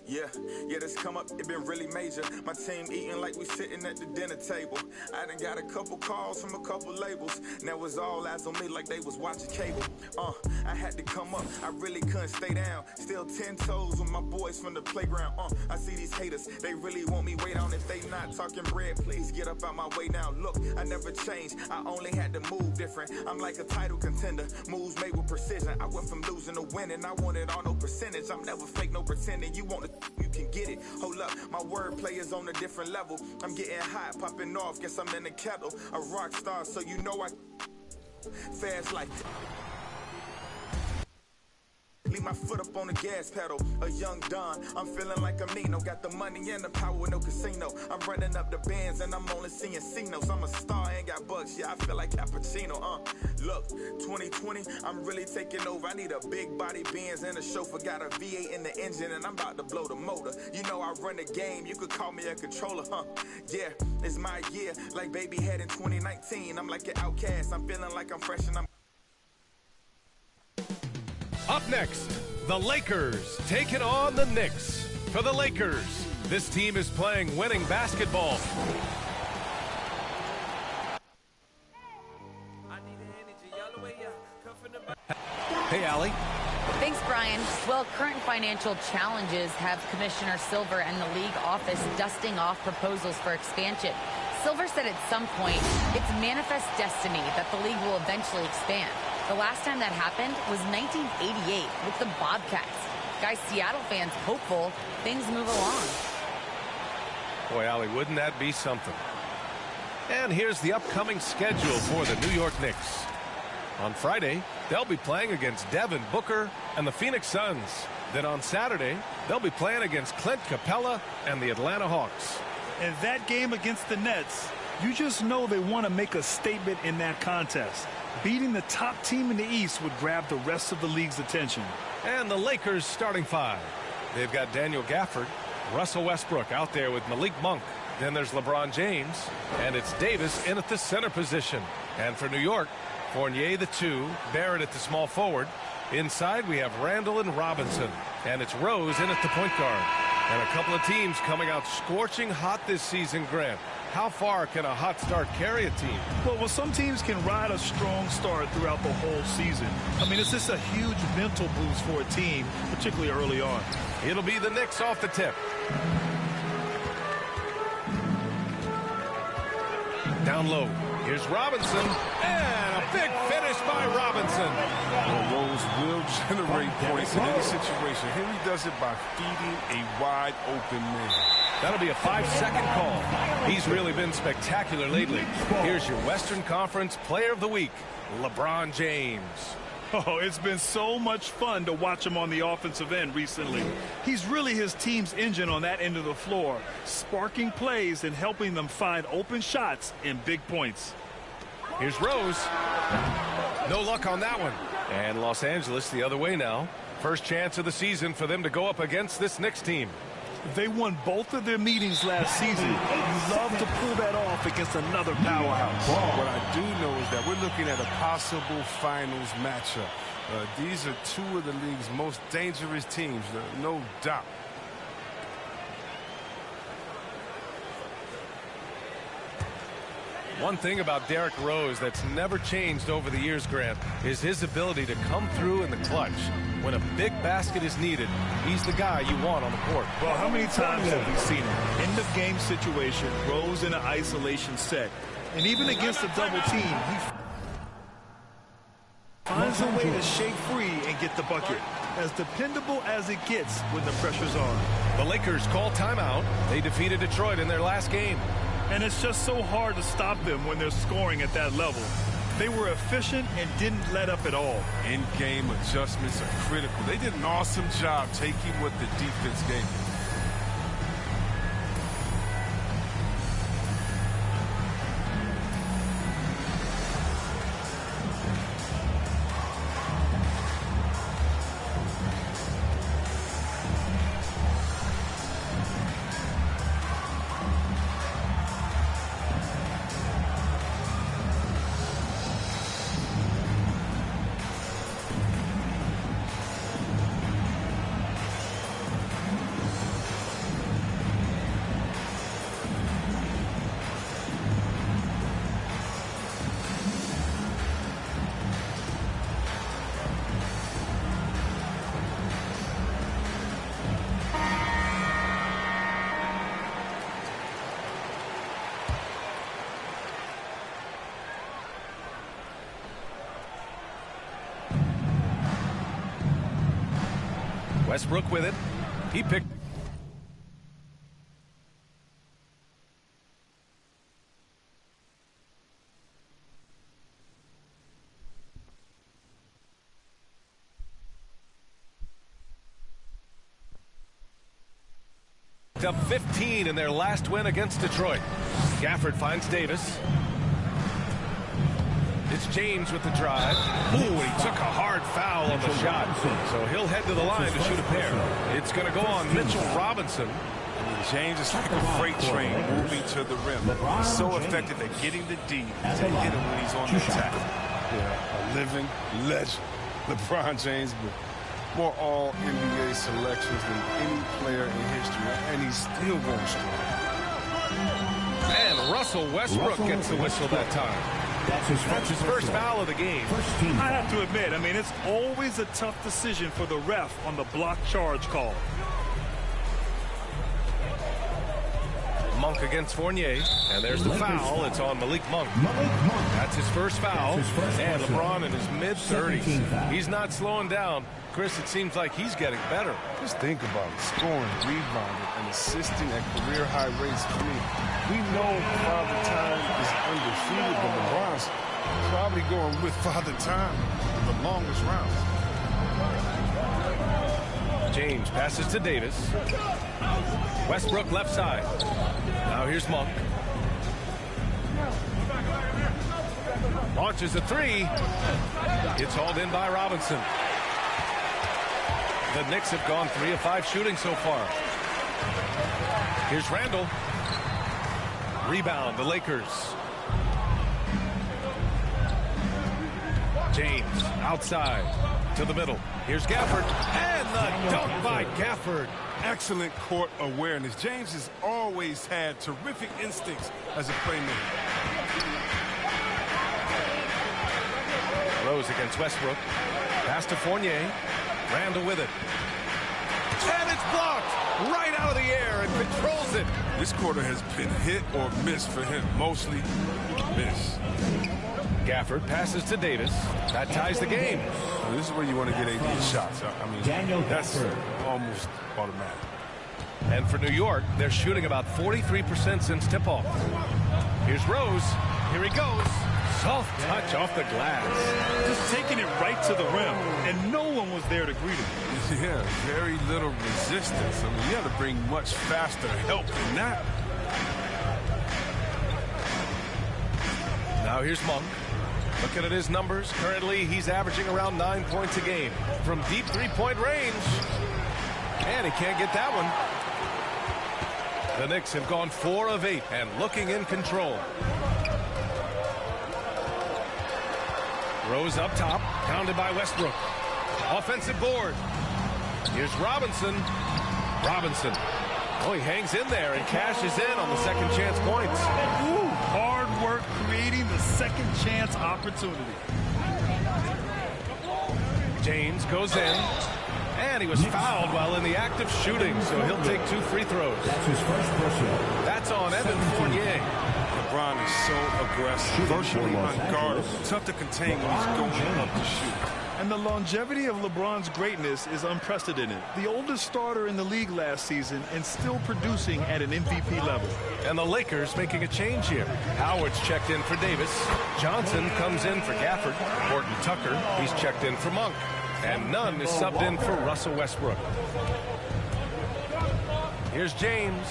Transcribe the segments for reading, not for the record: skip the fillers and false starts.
Yeah, this come up, it been really major. My team eating like we sitting at the dinner table. I done got a couple calls from a couple labels. Now it's all eyes on me like they was watching cable. I had to come up, I really couldn't stay down. Still 10 toes with my boys from the playground. I see these haters, they really want me way down. If they not talking bread, please get up out my way now. Look, I never changed, I only had to move different. I'm like a title contender, moves made with precision. I went from losing to winning, I want it all, no percentage. I'm never fake, no pretending. You want it, you can get it. Hold up, my wordplay is on a different level. I'm getting hot, popping off, guess I'm in the kettle. A rock star, so you know I fast like leave my foot up on the gas pedal. A young Don, I'm feeling like a Nino. Got the money and the power with no casino. I'm running up the bands and I'm only seeing C-notes. I'm a star, ain't got bucks, yeah, I feel like Cappuccino. Look, 2020, I'm really taking over. I need a big body Benz and a chauffeur. Got a V8 in the engine and I'm about to blow the motor. You know I run the game, you could call me a controller, Yeah, it's my year, like baby had in 2019. I'm like an outcast, I'm feeling like I'm fresh and I'm Up next, the Lakers taking on the Knicks. For the Lakers, this team is playing winning basketball. Hey, Allie. Thanks, Brian. Well, current financial challenges have Commissioner Silver and the league office dusting off proposals for expansion. Silver said at some point, it's manifest destiny that the league will eventually expand. The last time that happened was 1988 with the Bobcats. Guys, Seattle fans hopeful things move along. Boy, Allie, wouldn't that be something? And here's the upcoming schedule for the New York Knicks. On Friday, they'll be playing against Devin Booker and the Phoenix Suns. Then on Saturday, they'll be playing against Clint Capella and the Atlanta Hawks. And that game against the Nets, you just know they want to make a statement in that contest. Beating the top team in the East would grab the rest of the league's attention. And the Lakers starting five. They've got Daniel Gafford, Russell Westbrook out there with Malik Monk. Then there's LeBron James, and it's Davis in at the center position. And for New York, Fournier the 2, Barrett at the small forward. Inside we have Randall and Robinson, and it's Rose in at the point guard. And a couple of teams coming out scorching hot this season, Grant. How far can a hot start carry a team? Well, some teams can ride a strong start throughout the whole season. I mean, it's just a huge mental boost for a team, particularly early on. It'll be the Knicks off the tip. Down low. Here's Robinson. And a big finish by Robinson. Well, Rose will generate points in any situation. Here he does it by feeding a wide open man. That'll be a 5-second call. He's really been spectacular lately. Here's your Western Conference Player of the Week, LeBron James. Oh, it's been so much fun to watch him on the offensive end recently. He's really his team's engine on that end of the floor, sparking plays and helping them find open shots and big points. Here's Rose. No luck on that one. And Los Angeles the other way now. First chance of the season for them to go up against this Knicks team. They won both of their meetings last season. You love to pull that off against another powerhouse. What I do know is that we're looking at a possible finals matchup. These are two of the league's most dangerous teams, no doubt. One thing about Derrick Rose that's never changed over the years, Grant, is his ability to come through in the clutch. When a big basket is needed, he's the guy you want on the court. Well, how many times have we seen it? End of game situation, Rose in an isolation set. And even against a double team, he finds a way to shake free and get the bucket. As dependable as it gets when the pressure's on. The Lakers call timeout. They defeated Detroit in their last game. And it's just so hard to stop them when they're scoring at that level. They were efficient and didn't let up at all. In-game adjustments are critical. They did an awesome job taking what the defense gave them. Westbrook with it. He picked. Up 15 in their last win against Detroit. Gafford finds Davis. It's James with the drive. Ooh, he took a hard foul on the shot. So he'll head to the line to shoot a pair. It's going to go on Mitchell Robinson. James is like a freight train moving to the rim. He's so effective at getting the D to hit him when he's on the attack. Yeah, a living legend. LeBron James with more all-NBA selections than any player in history, and he's still going strong. And Russell Westbrook gets the whistle that time. That's his first foul of the game. I have to admit, I mean, it's always a tough decision for the ref on the block charge call. Monk against Fournier, and there's the foul. It's on Malik Monk. That's his first foul, and LeBron in his mid-30s. He's not slowing down. Chris, it seems like he's getting better. Just think about it. Scoring, rebounding, and assisting at career-high rates. I mean, we know Father Time is undefeated, but LeBron's probably going with Father Time the longest rounds. James passes to Davis. Westbrook left side. Now here's Monk. Launches a three. It's hauled in by Robinson. The Knicks have gone 3 of 5 shooting so far. Here's Randall. Rebound, the Lakers. James outside to the middle. Here's Gafford. And the dunk by Gafford. Excellent court awareness. James has always had terrific instincts as a playmaker. Rose against Westbrook. Pass to Fournier. Randall with it. And it's blocked right out of the air and controls it. This quarter has been hit or miss for him. Mostly miss. Gafford passes to Davis. That ties the game. Well, this is where you want to get AD shots. I mean, that's almost automatic. And for New York, they're shooting about 43% since tip-off. Here's Rose. Here he goes. Soft touch off the glass. Just taking it right to the rim, and no one was there to greet him. Yeah, very little resistance. I mean, you got to bring much faster help than that. Now here's Monk. Looking at his numbers, currently he's averaging around 9 points a game from deep three-point range. And he can't get that one. The Knicks have gone 4 of 8 and looking in control. Rose up top, pounded by Westbrook. Offensive board. Here's Robinson. Robinson. Oh, he hangs in there and cashes in on the second chance points. Ooh, hard work creating the second chance opportunity. James goes in. And he was fouled while in the act of shooting, so he'll take 2 free throws. That's his first personal. That's on Evan Fournier. LeBron is so aggressive, virtually unguardable. Tough to contain when he's going up to shoot. And the longevity of LeBron's greatness is unprecedented. The oldest starter in the league last season and still producing at an MVP level. And the Lakers making a change here. Howard's checked in for Davis. Johnson comes in for Gafford. Horton Tucker, he's checked in for Monk. And Nunn is subbed in for Russell Westbrook. Here's James.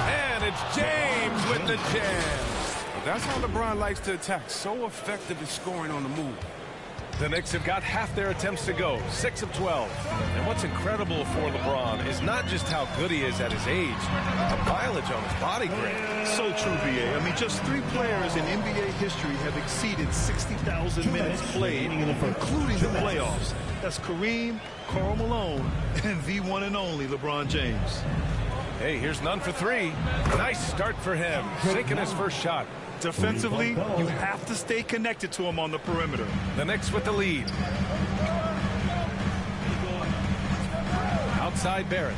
And it's James with the jam. That's how LeBron likes to attack. So effective at scoring on the move. The Knicks have got half their attempts to go, 6 of 12. And what's incredible for LeBron is not just how good he is at his age, the mileage on his body grade. So true, BA. I mean, just 3 players in NBA history have exceeded 60,000 minutes played, including the playoffs. That's Kareem, Karl Malone, and the one and only LeBron James. Hey, here's Nunn for 3. Nice start for him, sinking his first shot. Defensively, you have to stay connected to him on the perimeter. The Knicks with the lead. Outside Barrett.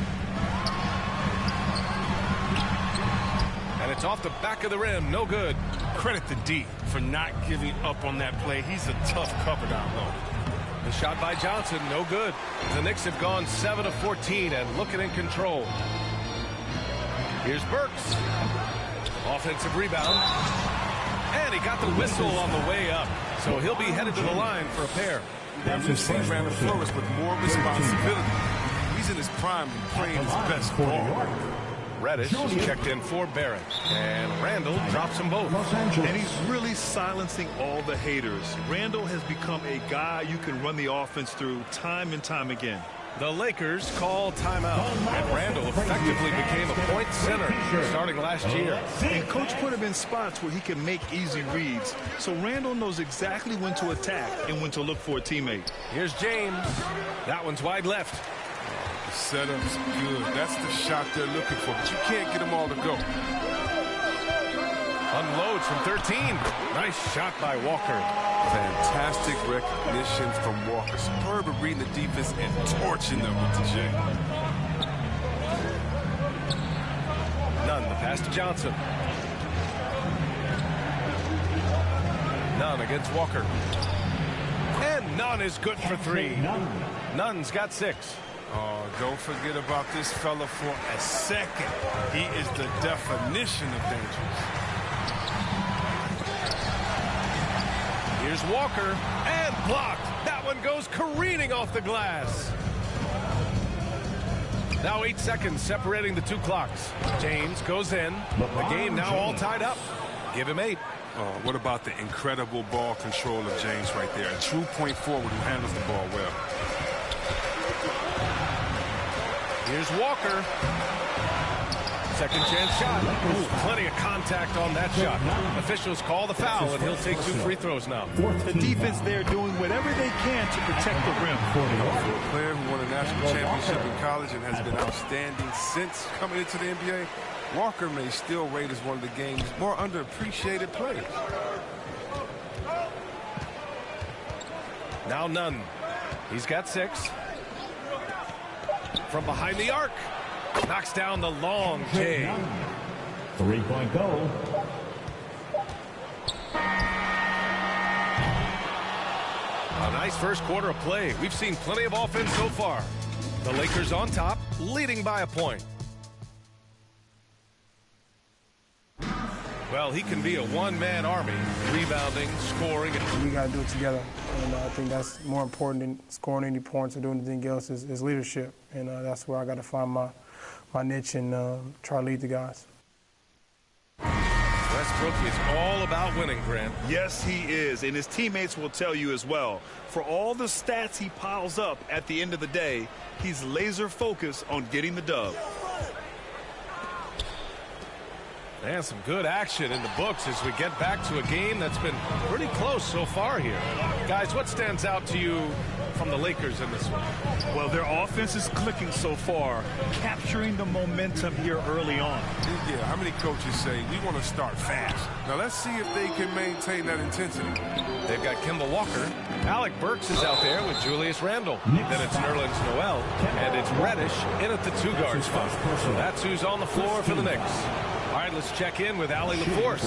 And it's off the back of the rim. No good. Credit to D for not giving up on that play. He's a tough cover down low. The shot by Johnson, no good. The Knicks have gone 7 of 14 and looking in control. Here's Burks. Offensive rebound. And he got the whistle on the way up. So he'll be headed to the line for a pair. And we've seen Randall flourish with more responsibility. He's in his prime and playing his best ball. Reddish is checked in for Barrett. And Randall drops them both. And he's really silencing all the haters. Randall has become a guy you can run the offense through time and time again. The Lakers call timeout. And Randall effectively became a point center starting last year. And coach put him in spots where he can make easy reads. So Randall knows exactly when to attack and when to look for a teammate. Here's James. That one's wide left. The setup's good. That's the shot they're looking for, but you can't get them all to go. Unloads from 13. Nice shot by Walker. Fantastic recognition from Walker. Superb at reading the defense and torching them with the J. Nunn, the pass to Johnson. Nunn against Walker. And Nunn is good for 3. Nunn's got 6. Oh, don't forget about this fella for a second. He is the definition of dangerous. Here's Walker, and blocked. That one goes careening off the glass. Now 8 seconds separating the 2 clocks. James goes in. The game now all tied up. Give him 8. What about the incredible ball control of James right there? A true point forward who handles the ball well. Here's Walker. Second chance shot. Ooh, plenty of contact on that shot. Officials call the foul, and he'll take 2 free throws now. The defense there doing whatever they can to protect the rim. For a player who won a national championship in college and has been outstanding since coming into the NBA, Walker may still rate as one of the game's more underappreciated players. Now Nunn. He's got 6. From behind the arc. Knocks down the long J. 3-point goal. A nice first quarter of play. We've seen plenty of offense so far. The Lakers on top, leading by a point. Well, he can be a one-man army, rebounding, scoring. We got to do it together. And I think that's more important than scoring any points or doing anything else is leadership. And that's where I got to find my niche and try to lead the guys. Westbrook is all about winning, Grant. Yes, he is, and his teammates will tell you as well. For all the stats he piles up at the end of the day, he's laser focused on getting the dub. And some good action in the books as we get back to a game that's been pretty close so far here. Guys, what stands out to you from the Lakers in this one? Well, their offense is clicking so far, capturing the momentum here early on. Yeah, how many coaches say, we want to start fast? Now, let's see if they can maintain that intensity. They've got Kemba Walker. Alec Burks is out there with Julius Randle. Then it's Nerlens Noel, and it's Reddish in at the 2-guard spot. So that's who's on the floor for the Knicks. All right, let's check in with Allie LaForce.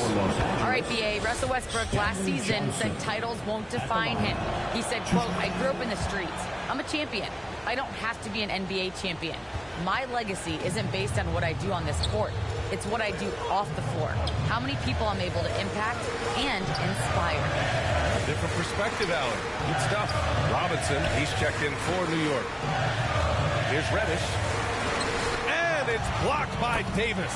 All right, B.A. Russell Westbrook last season said titles won't define him. He said, quote, I grew up in the streets. I'm a champion. I don't have to be an NBA champion. My legacy isn't based on what I do on this court. It's what I do off the floor. How many people I'm able to impact and inspire. A different perspective, Allie. Good stuff. Robinson, he's checked in for New York. Here's Reddish. And it's blocked by Davis.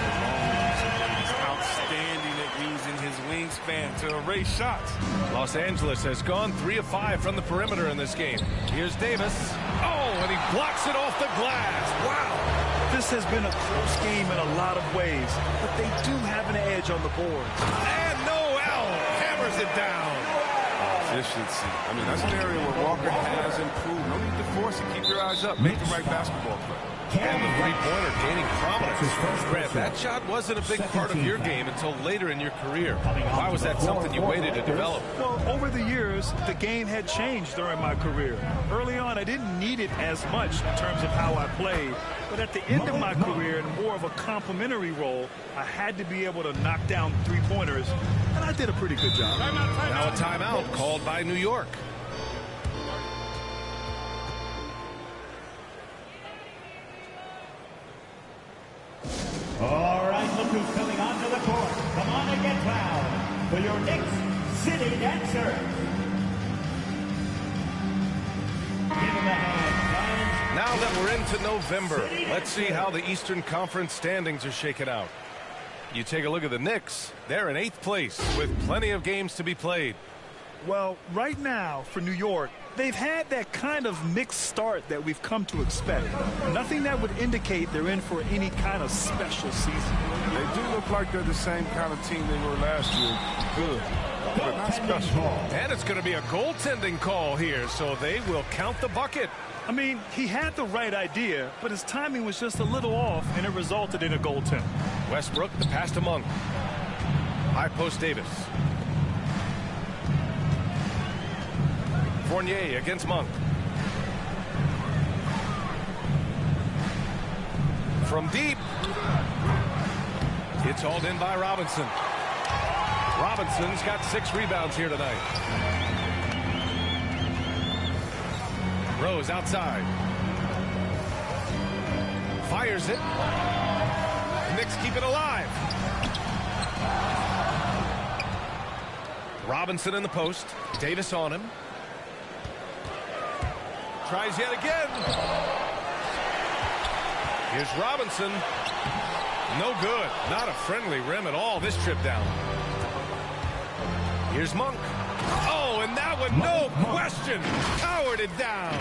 He's outstanding at using his wingspan to erase shots. Los Angeles has gone 3 of 5 from the perimeter in this game. Here's Davis. Oh, and he blocks it off the glass. Wow. This has been a close game in a lot of ways, but they do have an edge on the board. And Noel hammers it down. Efficiency. I mean, that's an area where Walker has improved. No need to force it. Keep your eyes up. Make the right basketball play. And the three-pointer gaining prominence. Grant, that shot wasn't a big part of your game until later in your career. Why was that something you waited to develop? Well, over the years, the game had changed during my career. Early on, I didn't need it as much in terms of how I played. But at the end of my career, in more of a complementary role, I had to be able to knock down three-pointers, and I did a pretty good job. Now a timeout called by New York. foul for your Knicks City Dancer. Give him a hand, fans. Now that we're into November, let's see how the Eastern Conference standings are shaken out. You take a look at the Knicks. They're in 8th place with plenty of games to be played. Well, right now for New York, they've had that kind of mixed start that we've come to expect. Nothing that would indicate they're in for any kind of special season. They do look like they're the same kind of team they were last year. Good, but not special. And it's going to be a goaltending call here, so they will count the bucket. I mean, he had the right idea, but his timing was just a little off, and it resulted in a goaltend. Westbrook, the pass to Monk. High post Davis. Fournier against Monk. From deep. It's hauled in by Robinson. Robinson's got 6 rebounds here tonight. Rose outside. Fires it. Knicks keep it alive. Robinson in the post. Davis on him. Tries yet again. Here's Robinson. No good. Not a friendly rim at all this trip down. Here's Monk. Oh, and that one, no question, powered it down.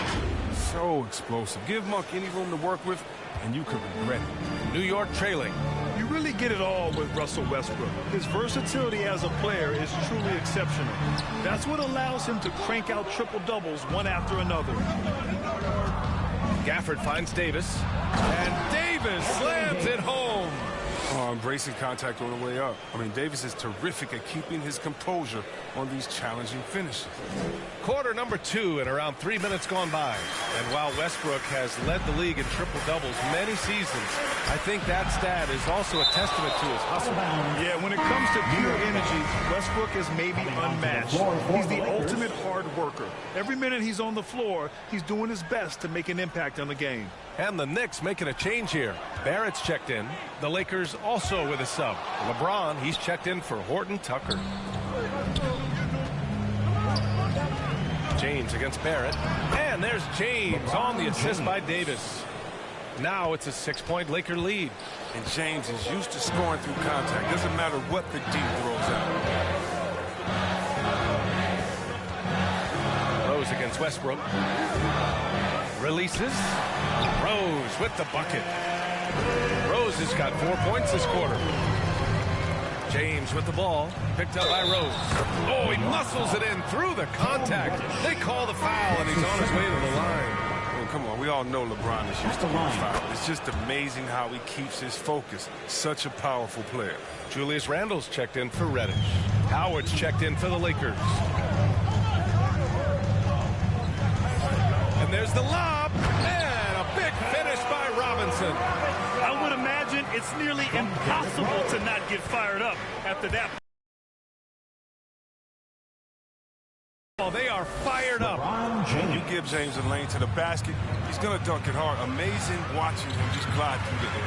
So explosive. Give Monk any room to work with, and you could regret it. New York trailing. You really get it all with Russell Westbrook. His versatility as a player is truly exceptional. That's what allows him to crank out triple-doubles one after another. Gafford finds Davis, and Davis slams it home. Oh, embracing contact on the way up. I mean, Davis is terrific at keeping his composure on these challenging finishes. Quarter number 2 and around 3 minutes gone by. And while Westbrook has led the league in triple-doubles many seasons, I think that stat is also a testament to his hustle. Yeah, when it comes to pure energy, Westbrook is maybe unmatched. He's the ultimate hard worker. Every minute he's on the floor, he's doing his best to make an impact on the game. And the Knicks making a change here. Barrett's checked in. The Lakers also with a sub. LeBron, he's checked in for Horton Tucker. James against Barrett. And there's James on the assist by Davis. Now it's a 6-point Laker lead. And James is used to scoring through contact. Doesn't matter what the D throws out. Rose against Westbrook. Releases. Rose with the bucket. Rose has got 4 points this quarter. James with the ball. Picked up by Rose. Oh, he muscles it in through the contact. They call the foul, and he's on his way to the line. Oh, come on, we all know LeBron is used to being fouled. It's just amazing how he keeps his focus. Such a powerful player. Julius Randle's checked in for Reddish. Howard's checked in for the Lakers. And there's the lob. And a big finish by Robinson. I would imagine it's nearly impossible to not get fired up after that. Oh, they are fired up. You give James a lane to the basket, he's going to dunk it hard. Amazing watching him just glide through the air.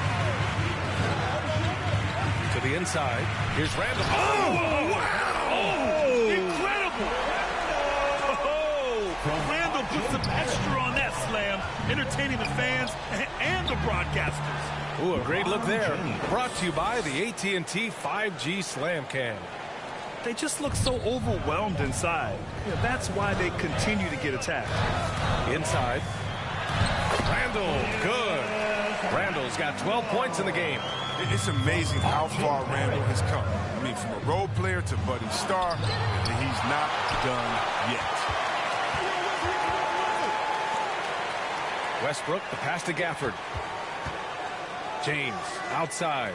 To the inside. Here's Randle. Oh, wow! Oh, incredible! Oh, Randle put some extra on that slam, entertaining the fans and the broadcasters. Ooh, a great look there. Brought to you by the AT&T 5G Slam Cam. They just look so overwhelmed inside. Yeah, that's why they continue to get attacked. Inside. Randle, good. Randle's got 12 points in the game. It's amazing how far Randle has come. I mean, from a role player to budding star, and he's not done yet. Westbrook, the pass to Gafford. James, outside.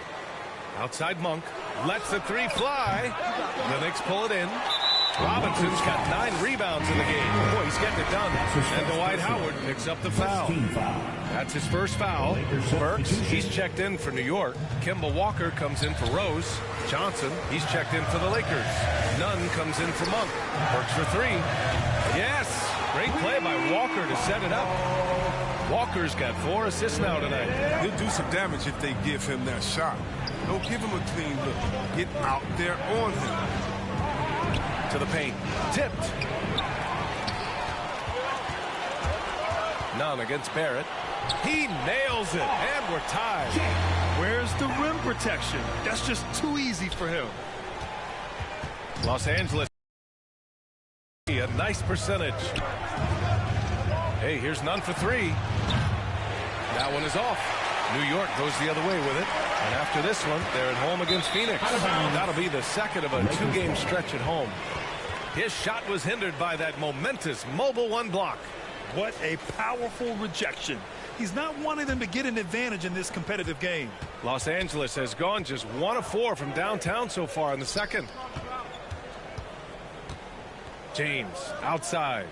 Outside Monk. Lets the 3 fly. The Knicks pull it in. Robinson's got 9 rebounds in the game. Boy, he's getting it done. And Dwight Howard picks up the foul. That's his first foul. Burks, he's checked in for New York. Kemba Walker comes in for Rose. Johnson, he's checked in for the Lakers. Nunn comes in for Monk. Burks for 3. Yes! Great play by Walker to set it up. Walker's got 4 assists now tonight. He'll do some damage if they give him that shot. Don't give him a clean look. Get out there on him. To the paint. Tipped. None against Barrett. He nails it, and we're tied. Where's the rim protection? That's just too easy for him. Los Angeles, a nice percentage. Hey, here's none for 3. That one is off. New York goes the other way with it. And after this one, they're at home against Phoenix. That'll be the second of a 2-game stretch at home. His shot was hindered by that momentous mobile 1 block. What a powerful rejection. He's not wanting them to get an advantage in this competitive game. Los Angeles has gone just 1 of 4 from downtown so far in the second. James outside.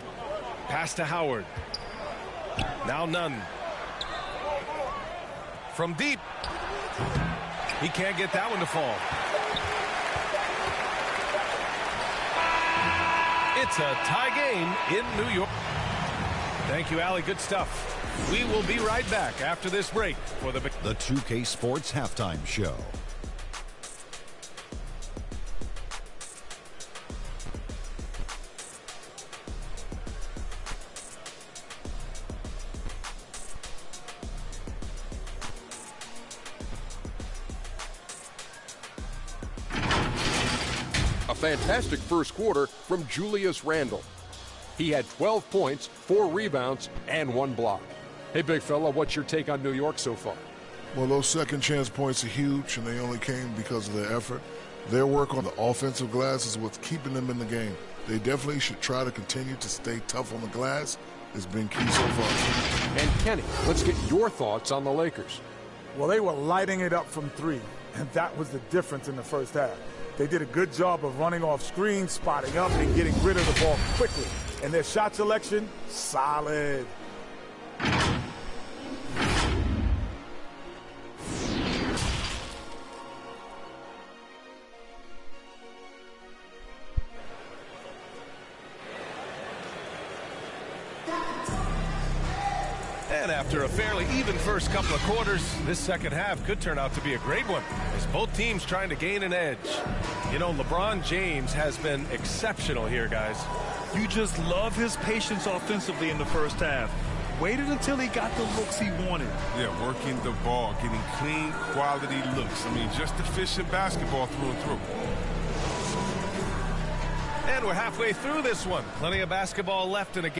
Pass to Howard. Now Nunn. From deep. He can't get that one to fall. It's a tie game in New York. Thank you, Allie. Good stuff. We will be right back after this break for the 2K Sports Halftime Show. A fantastic first quarter from Julius Randle. He had 12 points, 4 rebounds, and 1 block. Hey, big fella, what's your take on New York so far? Well, those second chance points are huge, and they only came because of their effort. Their work on the offensive glass is what's keeping them in the game. They definitely should try to continue to stay tough on the glass. It's been key so far. And Kenny, let's get your thoughts on the Lakers. Well, they were lighting it up from 3, and that was the difference in the first half. They did a good job of running off screens, spotting up, and getting rid of the ball quickly. And their shot selection, solid. And after a fairly even first couple of quarters, this second half could turn out to be a great one, as both teams trying to gain an edge. You know, LeBron James has been exceptional here, guys. You just love his patience offensively in the first half. Waited until he got the looks he wanted. Yeah, working the ball, getting clean, quality looks. I mean, just efficient basketball through and through. And we're halfway through this one. Plenty of basketball left in a game.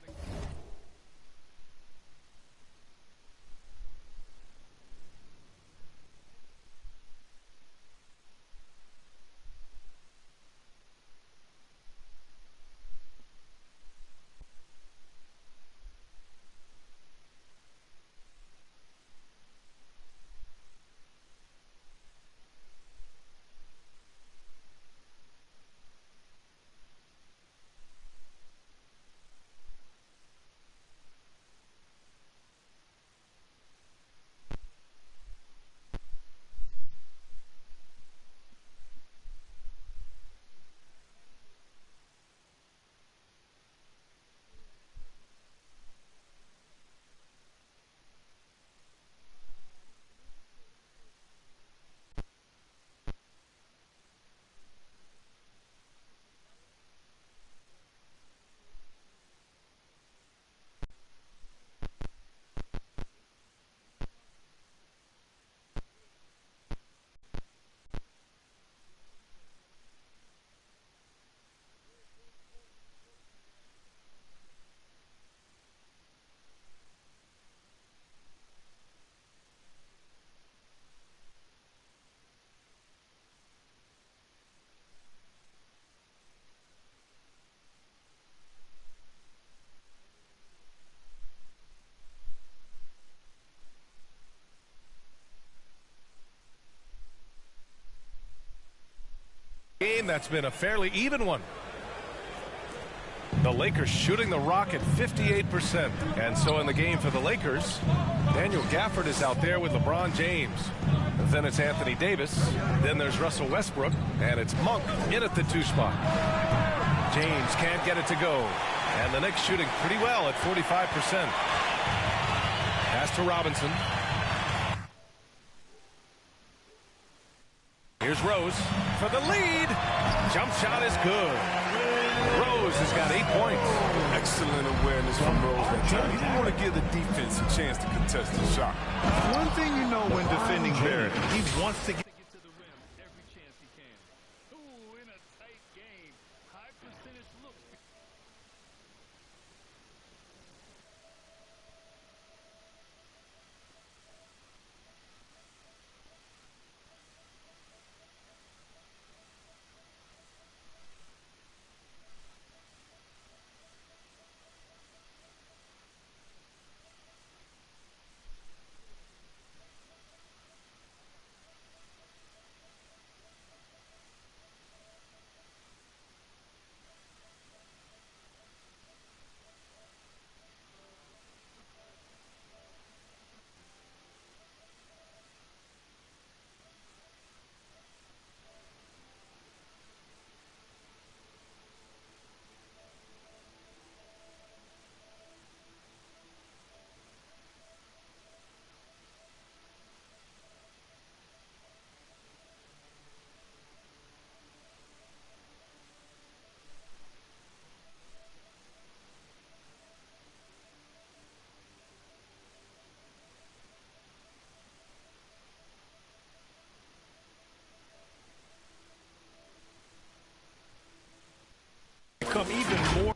Game that's been a fairly even one. The Lakers shooting the rock at 58%. And so in the game for the Lakers, Daniel Gafford is out there with LeBron James. Then it's Anthony Davis. Then there's Russell Westbrook. And it's Monk in at the 2 spot. James can't get it to go. And the Knicks shooting pretty well at 45%. Pass to Robinson. Here's Rose for the lead. Jump shot is good. Rose has got 8 points. Excellent awareness from Rose that time. You want to give the defense a chance to contest the shot. One thing you know when defending Barrett, he wants to get to the rim every chance he can. Ooh, in a tight game. High percentage looks. Become even more.